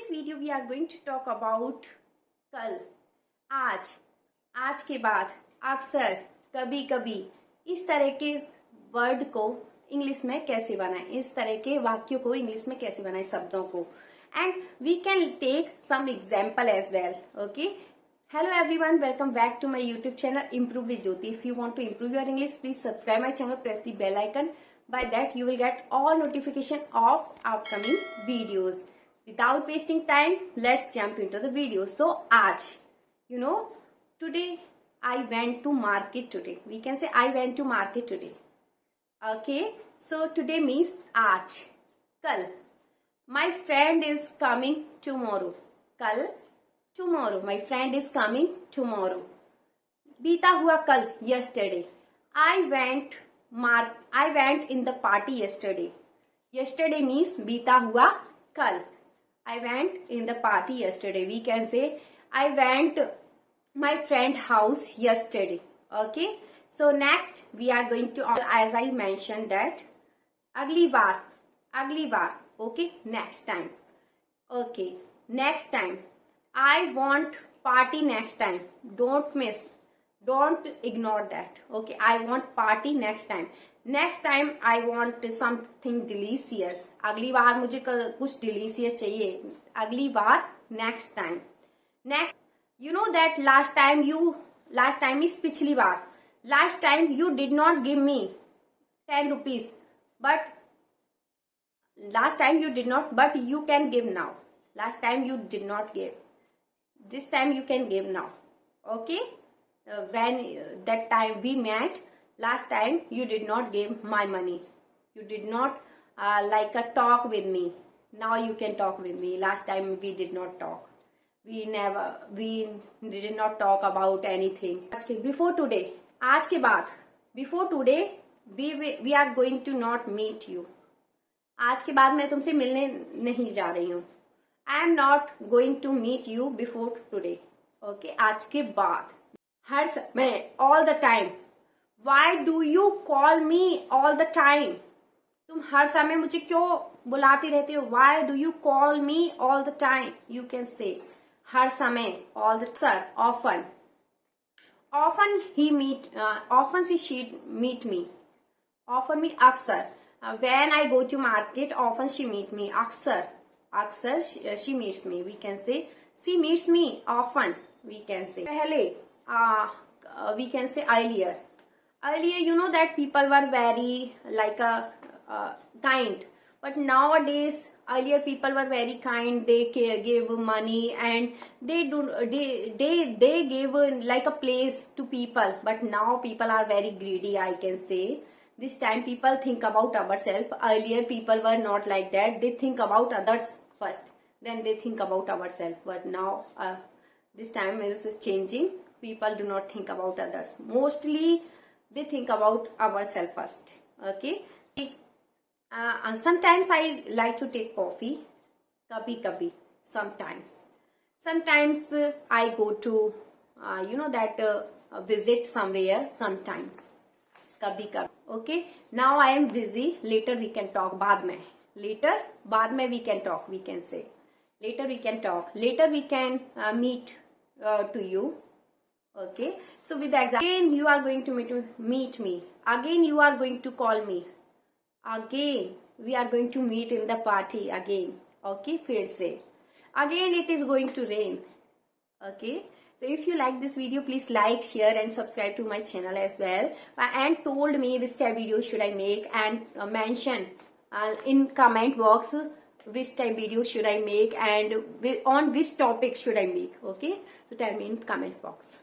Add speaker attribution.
Speaker 1: this video we are going to talk about कल, आज, आज के बाद, अक्सर, कभी कभी, इस तरह के वर्ड को इंग्लिश में कैसे बनाएं, इस तरह के वाक्यों को इंग्लिश में कैसे बनाएं, शब्दों को. And we can take some example as well. Okay, hello everyone, welcome back to my YouTube channel Improve with Jyoti. If you want to improve your English, please subscribe my channel, press the bell icon. By that you will get all notification of upcoming videos. Without wasting time, let's jump into the video. So आज, today I went to market today. We can say I went to market today. Okay, so today means आज, कल. My friend is coming tomorrow. कल, tomorrow. My friend is coming tomorrow. बीता हुआ कल, yesterday. I went in the party yesterday. Yesterday means बीता हुआ कल. I went in the party yesterday. We can say I went my friend house yesterday. Okay. So next we are going to, as I mentioned that, अगली बार. Okay. Next time. Okay. Next time. I want party next time. Don't miss. Don't ignore that. Okay. I want party next time. Next time I want something delicious. अगली बार मुझे कुछ delicious चाहिए. अगली बार next time. Next, you know that last time is पिछली बार. Last time you did not give me 10 rupees. But last time you did not, but you can give now. Last time you did not give. This time you can give now. Okay. When that time we met, last time you did not give my money. You did not talk with me. Now you can talk with me. Last time we did not talk. We did not talk about anything. Before today, आज के बाद, before today, we are going to not meet you. आज के बाद मैं तुमसे मिलने नहीं जा रही हूँ. I am not going to meet you before today. Okay, आज के बाद. हर समय, all the time. Why do you call me all the time? तुम हर समय मुझे क्यों बुलाती रहती हो? Why do you call me all the time? You can say हर समय, all the time, often. Often she meet me. Often mean अक्सर. When I go to market, often she meet me. अक्सर she meets me. We can say she meets me often. We can say पहले. We can say earlier. Earlier, you know that people were very kind. But nowadays, earlier people were very kind. They give money and they give like a place to people. But now people are very greedy, I can say. This time people think about ourselves. Earlier people were not like that. They think about others first. Then they think about ourselves. But now this time is changing. People do not think about others. Mostly they think about ourselves first. Okay. Sometimes I like to take coffee. Kabhi. Sometimes I go to visit somewhere. Sometimes. Kabhi. Okay. Now I am busy. Later we can talk. बाद में we can talk. We can say later we can talk. Later we can meet to you. Okay. So with the example, again you are going to meet me. Again you are going to call me. Again we are going to meet in the party again. Okay. फिर से. Again it is going to rain. Okay. So if you like this video, please like, share and subscribe to my channel as well. And told me which type video should I make, and mention in comment box which type video should I make and on which topic should I make. Okay. So tell me in comment box.